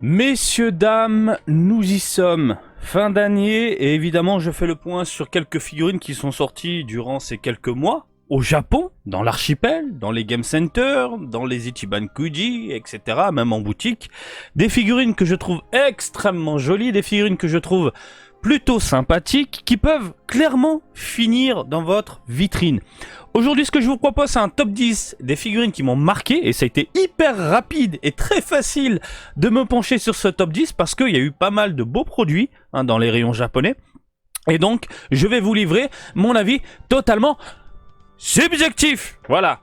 Messieurs, dames, nous y sommes. Fin d'année, et évidemment je fais le point sur quelques figurines qui sont sorties durant ces quelques mois. Au Japon, dans l'archipel, dans les game centers, dans les Ichiban Kuji, etc., même en boutique. Des figurines que je trouve extrêmement jolies, des figurines que je trouve plutôt sympathiques, qui peuvent clairement finir dans votre vitrine. Aujourd'hui, ce que je vous propose, c'est un top 10 des figurines qui m'ont marqué, et ça a été hyper rapide et très facile de me pencher sur ce top 10, parce qu'il y a eu pas mal de beaux produits dans les rayons japonais. Et donc, je vais vous livrer mon avis totalement subjectif. Voilà,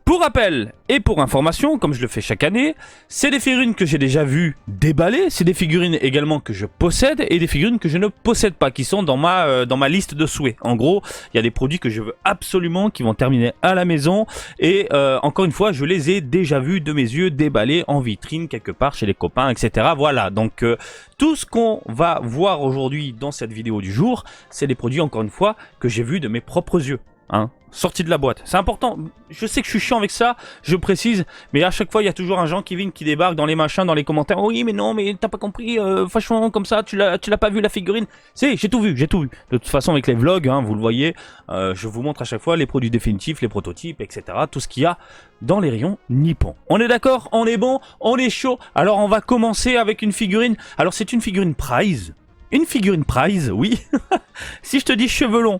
Pour rappel et pour information, comme je le fais chaque année, c'est des figurines que j'ai déjà vues déballer, c'est des figurines également que je possède et des figurines que je ne possède pas, qui sont dans ma liste de souhaits. En gros, il y a des produits que je veux absolument, qui vont terminer à la maison, et encore une fois, je les ai déjà vus de mes yeux déballés en vitrine quelque part chez les copains, etc. Voilà, donc tout ce qu'on va voir aujourd'hui dans cette vidéo du jour, c'est des produits, encore une fois, que j'ai vus de mes propres yeux. Sorti de la boîte. C'est important. Je sais que je suis chiant avec ça, je précise, mais à chaque fois, il y a toujours un Jean Kevin qui débarque dans les machins, dans les commentaires. Oui, mais non, mais t'as pas compris, franchement, comme ça, tu l'as pas vu la figurine. Si, j'ai tout vu. De toute façon, avec les vlogs, vous le voyez, je vous montre à chaque fois les produits définitifs, les prototypes, etc. Tout ce qu'il y a dans les rayons Nippon. On est d'accord? On est bon? On est chaud? Alors, on va commencer avec une figurine. Alors, c'est une figurine Prize. Une figurine Prize, oui. Si je te dis cheveux longs,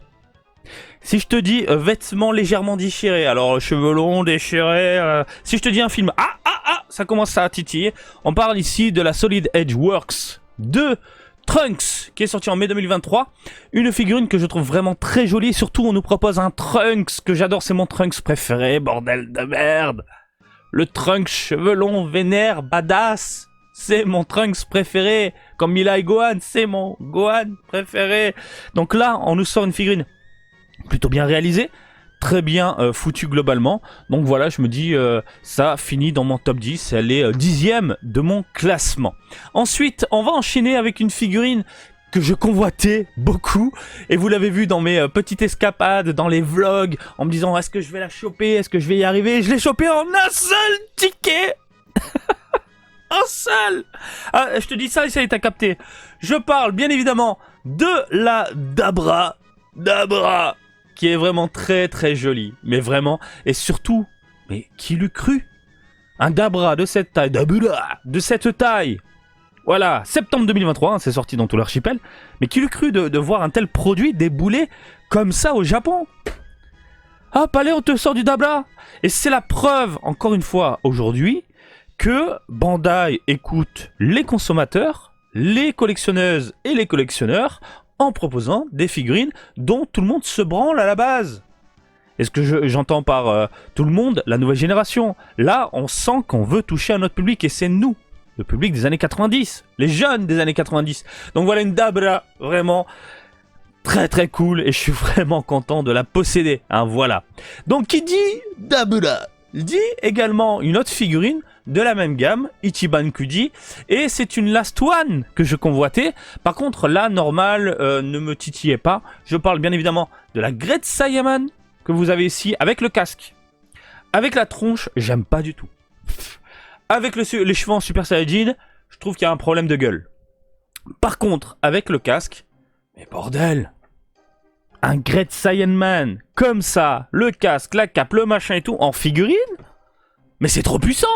si je te dis vêtements légèrement déchirés, alors cheveux longs, déchirés, si je te dis un film, ça commence à titiller. On parle ici de la Solid Edge Works de Trunks, qui est sorti en mai 2023. Une figurine que je trouve vraiment très jolie, surtout on nous propose un Trunks, que j'adore, c'est mon Trunks préféré, bordel de merde. Le Trunks cheveux longs, vénère, badass. C'est mon Trunks préféré, comme Mila et Gohan, c'est mon Gohan préféré. Donc là, on nous sort une figurine plutôt bien réalisé, très bien foutu globalement. Donc voilà, je me dis, ça finit dans mon top 10, elle est 10e de mon classement. Ensuite, on va enchaîner avec une figurine que je convoitais beaucoup, et vous l'avez vu dans mes petites escapades, dans les vlogs, en me disant, est-ce que je vais la choper, est-ce que je vais y arriver? Je l'ai chopée en un seul ticket. Un seul. Je te dis ça et ça est à capter. Je parle bien évidemment de la Dabra, qui est vraiment très très joli, mais vraiment, et surtout, mais qui l'eût cru? Un Dabra de cette taille, de cette taille, voilà, septembre 2023, c'est sorti dans tout l'archipel, mais qui l'eût cru de voir un tel produit débouler comme ça au Japon? Hop, allez, on te sort du Dabra. Et c'est la preuve, encore une fois, aujourd'hui, que Bandai écoute les consommateurs, les collectionneuses et les collectionneurs, en proposant des figurines dont tout le monde se branle à la base. Et ce que j'entends par tout le monde, la nouvelle génération. Là, on sent qu'on veut toucher à notre public, et c'est nous, le public des années 90, les jeunes des années 90. Donc voilà une Dabra vraiment très très cool, et je suis vraiment content de la posséder. Voilà. Donc qui dit Dabra dit également une autre figurine de la même gamme, Ichiban Kuji, et c'est une Last One que je convoitais. Par contre, la normale ne me titillait pas. Je parle bien évidemment de la Great Saiyaman que vous avez ici avec le casque. Avec la tronche, j'aime pas du tout. Avec les cheveux en Super Saiyajin, je trouve qu'il y a un problème de gueule. Par contre, avec le casque, mais bordel, un Great Saiyaman comme ça, le casque, la cape, le machin et tout, en figurine, mais c'est trop puissant.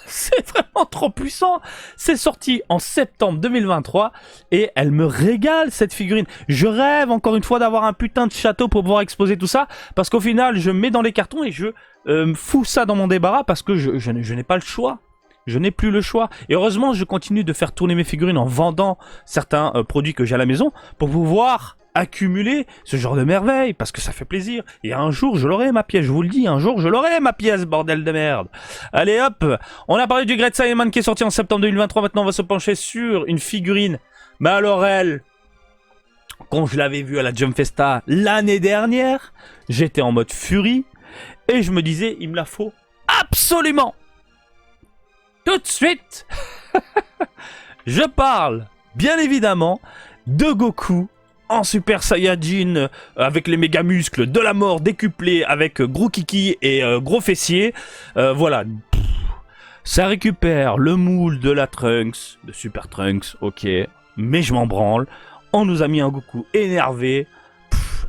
C'est vraiment trop puissant. C'est sorti en septembre 2023 et elle me régale, cette figurine. Je rêve encore une fois d'avoir un putain de château pour pouvoir exposer tout ça, parce qu'au final je mets dans les cartons et je fous ça dans mon débarras, parce que je n'ai pas le choix. Je n'ai plus le choix. Et heureusement, je continue de faire tourner mes figurines en vendant certains produits que j'ai à la maison pour pouvoir accumuler ce genre de merveilles, parce que ça fait plaisir. Et un jour, je l'aurai ma pièce, je vous le dis, un jour, je l'aurai ma pièce, bordel de merde. Allez hop, on a parlé du Great Saiyaman qui est sorti en septembre 2023, maintenant on va se pencher sur une figurine. Mais alors elle, quand je l'avais vue à la Jump Festa l'année dernière, j'étais en mode furie, et je me disais, il me la faut absolument tout de suite. Je parle, bien évidemment, de Goku en Super Saiyajin, avec les méga muscles de la mort décuplés, avec gros kiki et gros fessiers. Voilà. Ça récupère le moule de la Trunks, de Super Trunks, ok, mais je m'en branle. On nous a mis un Goku énervé,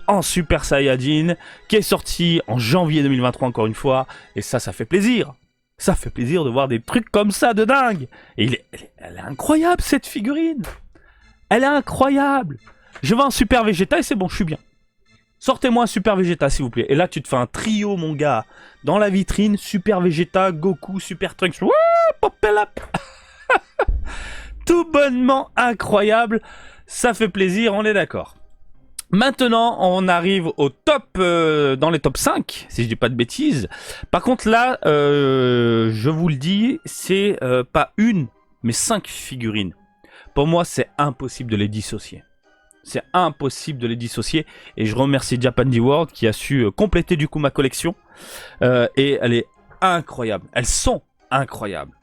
en Super Saiyajin, qui est sorti en janvier 2023 encore une fois, et ça fait plaisir. Ça fait plaisir de voir des trucs comme ça de dingue. Et elle est incroyable cette figurine. Elle est incroyable. Je veux un Super Vegeta et c'est bon, je suis bien. Sortez-moi un Super Vegeta s'il vous plaît. Et là tu te fais un trio mon gars. Dans la vitrine, Super Vegeta, Goku, Super Trunks. Wouh, popel up. Tout bonnement incroyable. Ça fait plaisir, on est d'accord. Maintenant, on arrive au top, dans les top 5, si je dis pas de bêtises. Par contre, là, je vous le dis, c'est pas une, mais 5 figurines. Pour moi, c'est impossible de les dissocier. C'est impossible de les dissocier. Et je remercie Japan D-World qui a su compléter du coup ma collection. Et elle est incroyable. Elles sont incroyables.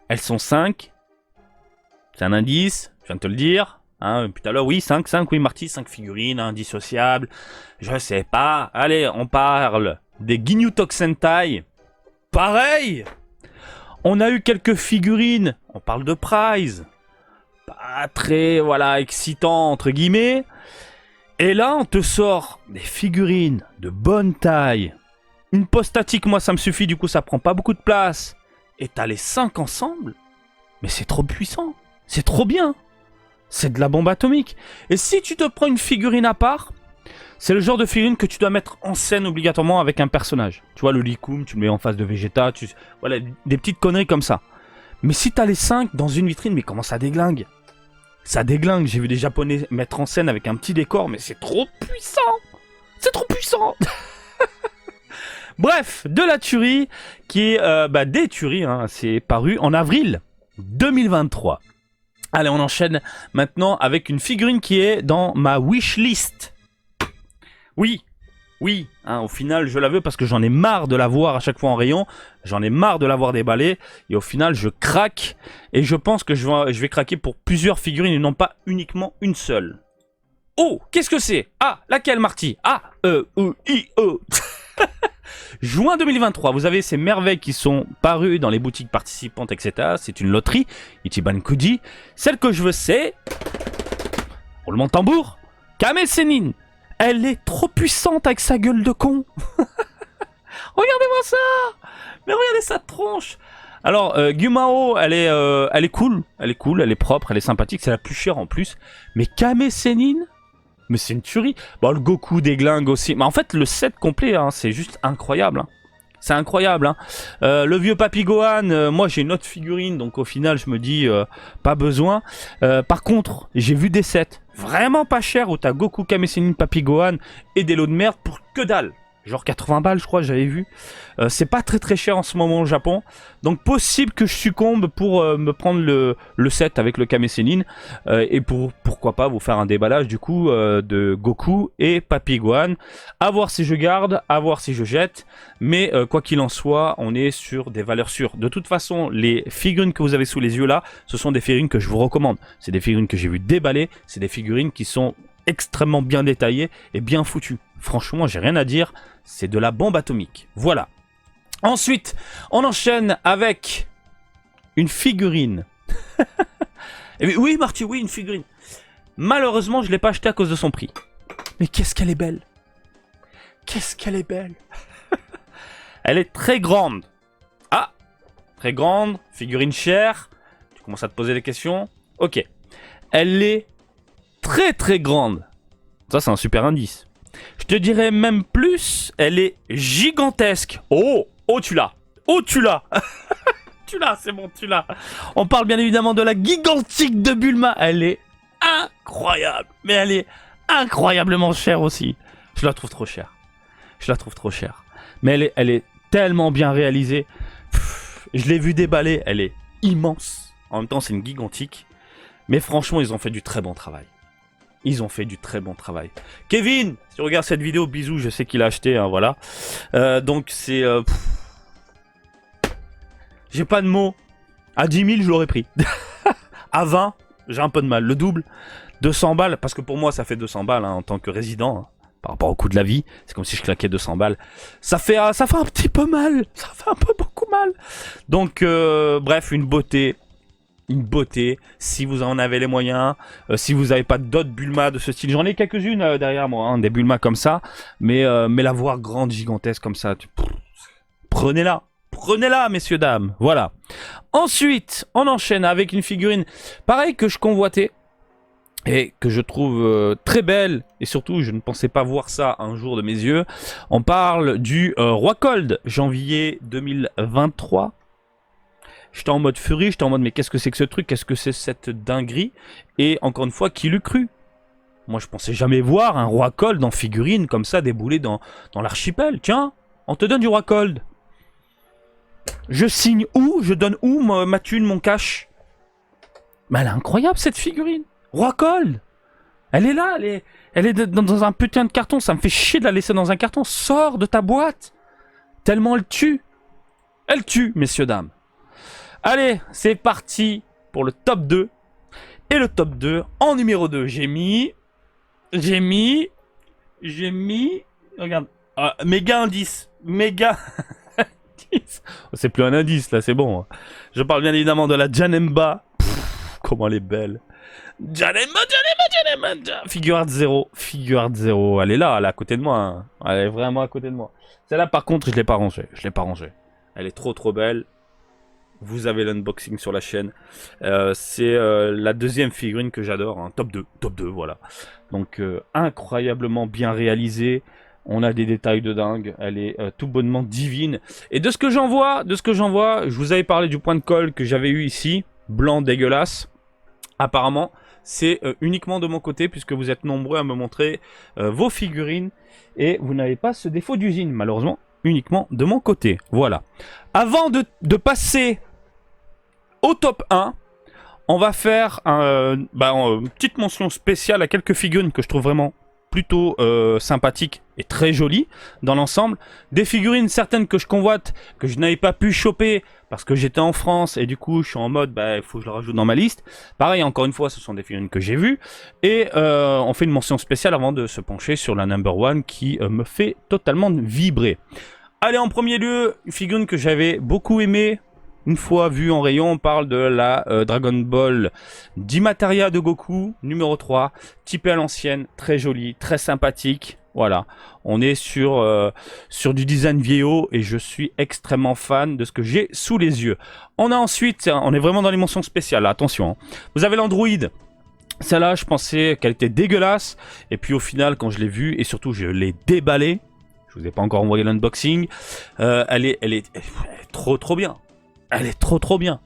Elles sont 5. C'est un indice, je viens de te le dire. Hein, tout à l'heure, oui, 5, oui, Marty, 5 figurines, indissociables. Je sais pas. Allez, on parle des Ginyu Tokusentai. Pareil. On a eu quelques figurines. On parle de Prize. Pas très, voilà, excitant, entre guillemets. Et là, on te sort des figurines de bonne taille. Une pose statique, moi, ça me suffit. Du coup, ça prend pas beaucoup de place. Et t'as les 5 ensemble. Mais c'est trop puissant. C'est trop bien. C'est de la bombe atomique. Et si tu te prends une figurine à part, c'est le genre de figurine que tu dois mettre en scène obligatoirement avec un personnage. Tu vois, le Licoum, tu le mets en face de Vegeta. Voilà, des petites conneries comme ça. Mais si t'as les 5 dans une vitrine, mais comment ça déglingue? Ça déglingue. J'ai vu des Japonais mettre en scène avec un petit décor, mais c'est trop puissant. C'est trop puissant. Bref, de la tuerie qui est des tueries. Hein, c'est paru en avril 2023. Allez, on enchaîne maintenant avec une figurine qui est dans ma wishlist. Oui, hein, au final, je la veux parce que j'en ai marre de la voir à chaque fois en rayon. J'en ai marre de la voir déballée. Et au final, je craque. Et je pense que je vais craquer pour plusieurs figurines et non pas uniquement une seule. Oh, qu'est-ce que c'est? Ah, laquelle, Marty? A-E-U-I-E. Juin 2023, vous avez ces merveilles qui sont parues dans les boutiques participantes, etc. C'est une loterie, Ichiban Kuji. Celle que je veux, c'est... roulement de tambour. Kame Sennin. Elle est trop puissante avec sa gueule de con. Regardez-moi ça. Mais regardez sa tronche. Alors, Gyumao, elle est cool. Elle est propre, elle est sympathique. C'est la plus chère en plus. Mais Kame Sennin... mais c'est une tuerie. Bon, le Goku déglingue aussi. Mais en fait, le set complet, hein, c'est juste incroyable. Hein. C'est incroyable. Hein. Le vieux Papy Gohan, moi j'ai une autre figurine, donc au final, je me dis, pas besoin. Par contre, j'ai vu des sets vraiment pas chers où t'as Goku, Kame Sennin, Papy Gohan et des lots de merde pour que dalle. Genre 80 balles, je crois, j'avais vu. C'est pas très très cher en ce moment au Japon. Donc possible que je succombe pour me prendre le set avec le Kame Sennin. Et pourquoi pas vous faire un déballage du coup de Goku et Papy Gohan. À voir si je garde, à voir si je jette. Mais quoi qu'il en soit, on est sur des valeurs sûres. De toute façon, les figurines que vous avez sous les yeux là, ce sont des figurines que je vous recommande. C'est des figurines que j'ai vu déballer. C'est des figurines qui sont extrêmement bien détaillées et bien foutues. Franchement, j'ai rien à dire. C'est de la bombe atomique. Voilà. Ensuite, on enchaîne avec une figurine. Oui, Marty, oui, une figurine. Malheureusement, je ne l'ai pas achetée à cause de son prix. Mais qu'est-ce qu'elle est belle. Qu'est-ce qu'elle est belle. Elle est très grande. Ah, très grande, figurine chère. Tu commences à te poser des questions. Ok. Elle est très très grande. Ça, c'est un super indice. Je te dirais même plus, elle est gigantesque. Oh, tu l'as. Oh, tu l'as. Tu l'as, c'est bon, tu l'as. On parle bien évidemment de la gigantique de Bulma. Elle est incroyable. Mais elle est incroyablement chère aussi. Je la trouve trop chère. Mais elle est tellement bien réalisée. Je l'ai vue déballer. Elle est immense. En même temps, c'est une gigantique. Mais franchement, ils ont fait du très bon travail. Kevin, si tu regardes cette vidéo, bisous, je sais qu'il a acheté, hein, voilà. Donc c'est... j'ai pas de mots. À 10 000, je l'aurais pris. À 20, j'ai un peu de mal. Le double, 200 balles, parce que pour moi, ça fait 200 balles hein, en tant que résident. Hein, par rapport au coût de la vie, c'est comme si je claquais 200 balles. Ça fait un petit peu mal. Ça fait un peu beaucoup mal. Donc, bref, une beauté. Une beauté, si vous en avez les moyens, si vous n'avez pas d'autres Bulma de ce style, j'en ai quelques-unes derrière moi, hein, des Bulma comme ça, mais la voir grande, gigantesque comme ça, prenez-la, prenez-la messieurs dames, voilà. Ensuite, on enchaîne avec une figurine, pareil que je convoitais, et que je trouve très belle, et surtout je ne pensais pas voir ça un jour de mes yeux. On parle du Roi Cold, janvier 2023. J'étais en mode furie, j'étais en mode mais qu'est-ce que c'est que ce truc, qu'est-ce que c'est cette dinguerie? Et encore une fois, qui l'eût cru? Moi je pensais jamais voir un Roi Cold en figurine comme ça débouler dans l'archipel. Tiens, on te donne du Roi Cold. Je signe où? Je donne où ma thune, mon cash? Mais elle est incroyable cette figurine. Roi Cold. Elle est là, elle est dans un putain de carton. Ça me fait chier de la laisser dans un carton. Sors de ta boîte. Tellement elle tue. Elle tue, messieurs, dames. Allez, c'est parti pour le top 2. Et le top 2, en numéro 2, j'ai mis... Regarde, méga indice. Méga indice. Oh, c'est plus un indice, là, c'est bon. Je parle bien évidemment de la Janemba. Pff, comment elle est belle. Janemba. Figure Art 0. Figure Art 0. Elle est là, elle est à côté de moi. Hein. Elle est vraiment à côté de moi. Celle-là, par contre, je l'ai pas rangée. Elle est trop belle. Vous avez l'unboxing sur la chaîne. C'est la deuxième figurine que j'adore. Hein. Top 2, voilà. Donc, incroyablement bien réalisée. On a des détails de dingue. Elle est tout bonnement divine. Et de ce que j'en vois, je vous avais parlé du point de colle que j'avais eu ici. Blanc dégueulasse. Apparemment, c'est uniquement de mon côté, puisque vous êtes nombreux à me montrer vos figurines. Et vous n'avez pas ce défaut d'usine, malheureusement. Uniquement de mon côté. Voilà. Avant de passer au top 1, on va faire une petite mention spéciale à quelques figurines que je trouve vraiment plutôt sympathiques et très jolies dans l'ensemble. Des figurines certaines que je convoite, que je n'avais pas pu choper parce que j'étais en France et du coup je suis en mode il faut que je le rajoute dans ma liste. Pareil, encore une fois, ce sont des figurines que j'ai vues. Et on fait une mention spéciale avant de se pencher sur la number 1 qui me fait totalement vibrer. Allez, en premier lieu, une figurine que j'avais beaucoup aimée. Une fois vue en rayon, on parle de la Dragon Ball Dimateria de Goku, numéro 3, typée à l'ancienne, très jolie, très sympathique. Voilà, on est sur du design vieillot et je suis extrêmement fan de ce que j'ai sous les yeux. On a ensuite, on est vraiment dans les mentions spéciales, là, attention. Hein. Vous avez l'Android. Celle-là, je pensais qu'elle était dégueulasse. Et puis au final, quand je l'ai vue, et surtout je l'ai déballée, je vous ai pas encore envoyé l'unboxing, elle est trop bien. Elle est trop bien.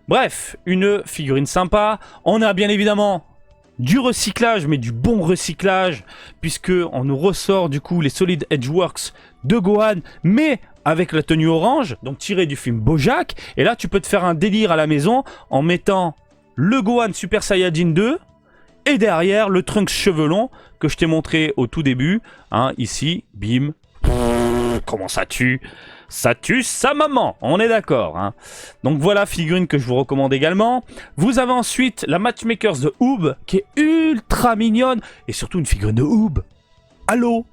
Bref, une figurine sympa. On a bien évidemment du recyclage, mais du bon recyclage, puisque on nous ressort du coup les Solid Edgeworks de Gohan, mais avec la tenue orange, donc tiré du film BoJack. Et là, tu peux te faire un délire à la maison en mettant le Gohan Super Saiyajin 2 et derrière le Trunks cheveux longs que je t'ai montré au tout début. Hein, ici, bim. Comment ça tue? Ça tue sa maman, on est d'accord. Hein. Donc voilà, figurine que je vous recommande également. Vous avez ensuite la Matchmakers de Oob, qui est ultra mignonne. Et surtout une figurine de Oob. Allô?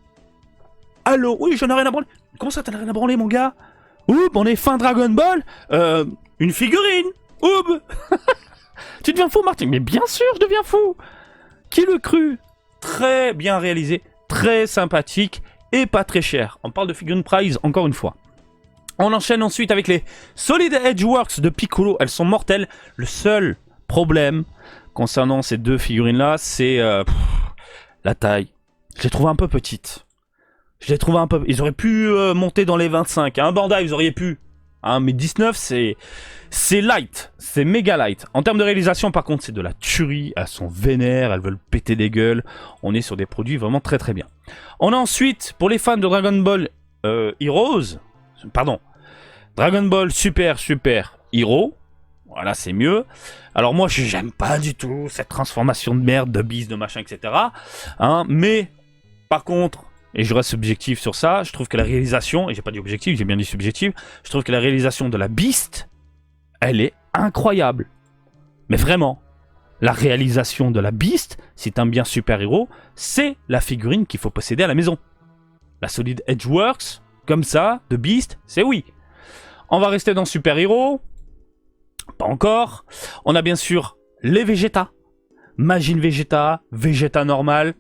Allô? Oui, j'en ai rien à branler. Comment ça, t'en as rien à branler, mon gars? Oob, on est fin Dragon Ball. Une figurine. Oob. Tu deviens fou, Martin? Mais bien sûr, je deviens fou. Qui le crut? Très bien réalisé, très sympathique et pas très cher. On parle de figurine prize, encore une fois. On enchaîne ensuite avec les Solid Edgeworks de Piccolo. Elles sont mortelles. Le seul problème concernant ces deux figurines-là, c'est la taille. Je les trouve un peu petites. Ils auraient pu monter dans les 25. Un Bandai, ils auraient pu. Hein, mais 19, c'est light. C'est méga light. En termes de réalisation, par contre, c'est de la tuerie. Elles sont vénères. Elles veulent péter des gueules. On est sur des produits vraiment très bien. On a ensuite, pour les fans de Dragon Ball Heroes... Pardon. Dragon Ball Super Hero. Voilà, c'est mieux. Alors moi, j'aime pas du tout cette transformation de merde, de bise, de machin, etc. Hein, mais, par contre, et je reste subjectif sur ça, je trouve que la réalisation, et j'ai pas dit objectif, j'ai bien dit subjectif, je trouve que la réalisation de la Beast, elle est incroyable. Mais vraiment, la réalisation de la Beast, si t'aimes bien super-héros, c'est la figurine qu'il faut posséder à la maison. La Solid Edgeworks, comme ça, de Beast, c'est oui. On va rester dans Super Hero. Pas encore. On a bien sûr les Vegeta. Majin Vegeta, Vegeta normal.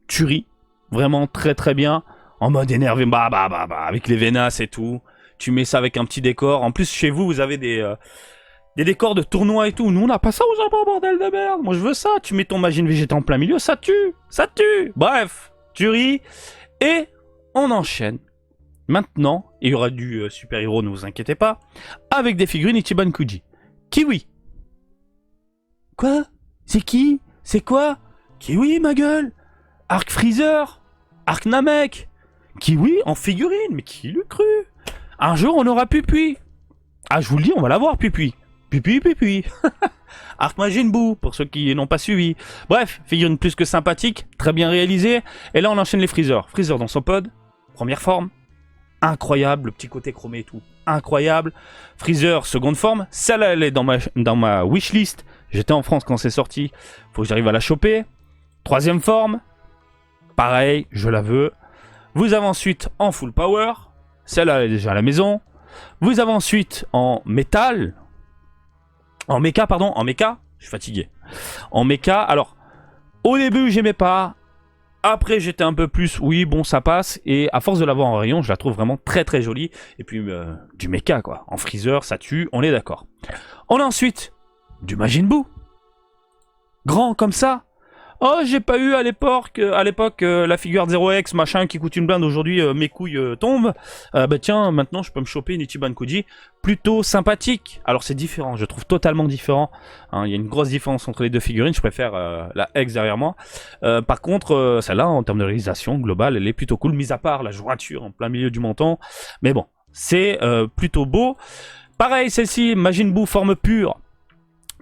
Tuerie. Vraiment très très bien. En mode énervé, avec les Venas et tout. Tu mets ça avec un petit décor. En plus, chez vous, vous avez des décors de tournois et tout. Nous, on n'a pas ça au Japon, bordel de merde. Moi, je veux ça. Tu mets ton Majin Vegeta en plein milieu, ça tue. Ça tue. Bref, tuerie. Et on enchaîne. Maintenant, il y aura du Super Hero, ne vous inquiétez pas. Avec des figurines Ichiban Kuji. Kiwi. Quoi? C'est qui? C'est quoi? Kiwi, ma gueule. Arc Freezer. Arc Namek. Kiwi en figurine. Mais qui l'eût cru? Un jour, on aura Pupui. Ah, je vous le dis, on va l'avoir, Pupui. Pupui. Arc Majin Buu, pour ceux qui n'ont pas suivi. Bref, figurine plus que sympathique, très bien réalisée. Et là, on enchaîne les Freezer. Freezer dans son pod, première forme. Incroyable, le petit côté chromé et tout. Incroyable. Freezer, seconde forme. Celle-là, elle est dans ma wishlist. J'étais en France quand c'est sorti. Faut que j'arrive à la choper. Troisième forme. Pareil, je la veux. Vous avez ensuite en full power. Celle-là, elle est déjà à la maison. Vous avez ensuite en métal. En méca. Je suis fatigué. En méca. Alors, au début, j'aimais pas. Après, j'étais un peu plus, oui, bon, ça passe. Et à force de l'avoir en rayon, je la trouve vraiment très très jolie. Et puis, du méca, quoi. En Freezer, ça tue, on est d'accord. On a ensuite du Majin Buu. Grand comme ça. Oh, j'ai pas eu à l'époque la figure 0X machin qui coûte une blinde. Aujourd'hui, mes couilles tombent. Bah tiens, maintenant je peux me choper une Ichiban Kuji plutôt sympathique. Alors c'est différent, je trouve totalement différent. Hein, il y a une grosse différence entre les deux figurines. Je préfère la X derrière moi. Par contre, celle-là, en termes de réalisation globale, elle est plutôt cool. Mis à part la jointure en plein milieu du menton. Mais bon, c'est plutôt beau. Pareil, celle-ci, Majin Buu forme pure.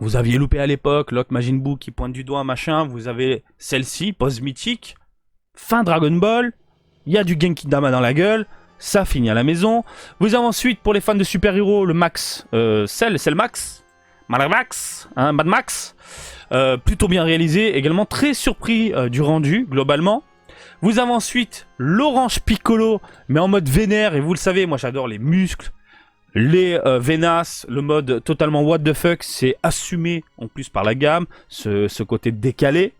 Vous aviez loupé à l'époque, Locke Majin Buu qui pointe du doigt, machin. Vous avez celle-ci, pose mythique. Fin Dragon Ball. Il y a du Genki Dama dans la gueule. Ça finit à la maison. Vous avez ensuite, pour les fans de Super Hero, le Max. C'est le Max. Mad Max. Hein, Mad Max. Plutôt bien réalisé. Également très surpris du rendu, globalement. Vous avez ensuite l'Orange Piccolo, mais en mode vénère. Et vous le savez, moi j'adore les muscles. Les Venas, le mode totalement what the fuck, c'est assumé en plus par la gamme, ce côté décalé,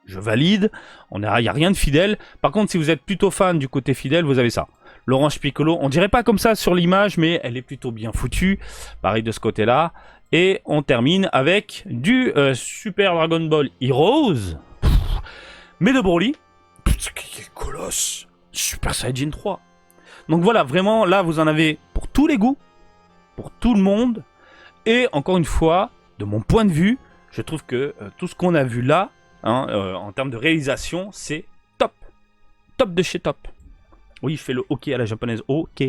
je valide, il n'y a rien de fidèle. Par contre, si vous êtes plutôt fan du côté fidèle, vous avez ça. L'Orange Piccolo, on dirait pas comme ça sur l'image, mais elle est plutôt bien foutue, pareil de ce côté-là. Et on termine avec du Super Dragon Ball Heroes, mais de Broly, quel colosse, Super Saiyajin 3. Donc voilà, vraiment, là, vous en avez pour tous les goûts, pour tout le monde. Et encore une fois, de mon point de vue, je trouve que tout ce qu'on a vu là, hein, en termes de réalisation, c'est top. Top de chez top. Oui, je fais le hockey à la japonaise. Ok.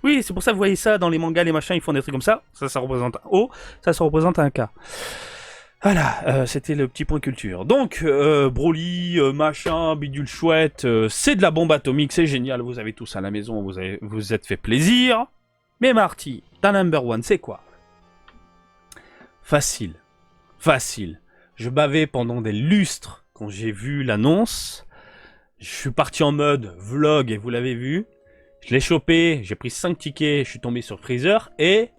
Oui, c'est pour ça que vous voyez ça dans les mangas, les machins, ils font des trucs comme ça. Ça représente un O, ça représente un K. Voilà, c'était le petit point culture. Donc, Broly, machin, bidule chouette, c'est de la bombe atomique, c'est génial, vous avez tous à la maison, vous êtes fait plaisir. Mais Marty, ta number one, c'est quoi? Facile. Je bavais pendant des lustres quand j'ai vu l'annonce. Je suis parti en mode vlog et vous l'avez vu. Je l'ai chopé, j'ai pris 5 tickets, je suis tombé sur Freezer et,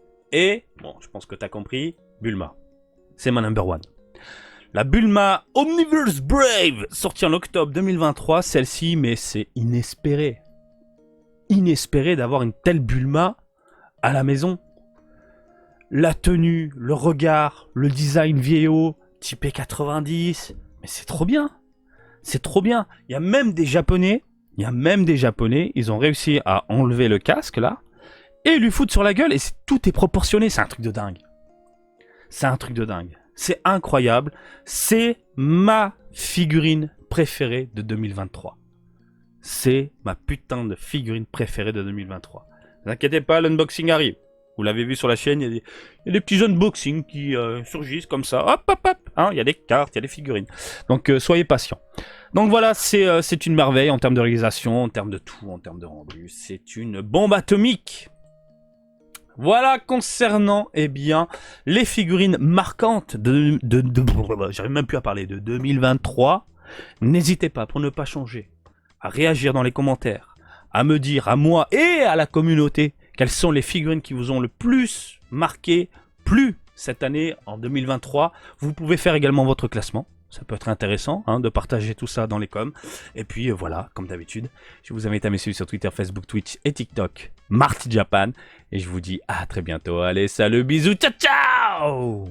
bon, je pense que t'as compris, Bulma. C'est ma number one. La Bulma Omniverse Brave, sortie en octobre 2023, celle-ci, mais c'est inespéré. Inespéré d'avoir une telle Bulma à la maison. La tenue, le regard, le design vieillot, typé 90, mais c'est trop bien. C'est trop bien. Il y a même des Japonais, ils ont réussi à enlever le casque, là, et lui foutre sur la gueule, et tout est proportionné, c'est un truc de dingue. C'est incroyable. C'est ma figurine préférée de 2023. C'est ma putain de figurine préférée de 2023. Ne vous inquiétez pas, l'unboxing arrive. Vous l'avez vu sur la chaîne, il y a des petits unboxings qui surgissent comme ça. Hop. Hein, il y a des cartes, il y a des figurines. Donc soyez patients. Donc voilà, c'est une merveille en termes de réalisation, en termes de tout, en termes de rendu. C'est une bombe atomique. Voilà concernant, les figurines marquantes j'arrive même plus à parler, de 2023. N'hésitez pas, pour ne pas changer, à réagir dans les commentaires, à me dire, à moi et à la communauté, Quelles sont les figurines qui vous ont le plus marqué, plu cette année en 2023? Vous pouvez faire également votre classement. Ça peut être intéressant de partager tout ça dans les coms. Et puis voilà, comme d'habitude, je vous invite à me suivre sur Twitter, Facebook, Twitch et TikTok, Marty Japan. Et je vous dis à très bientôt. Allez, salut, bisous, ciao ciao!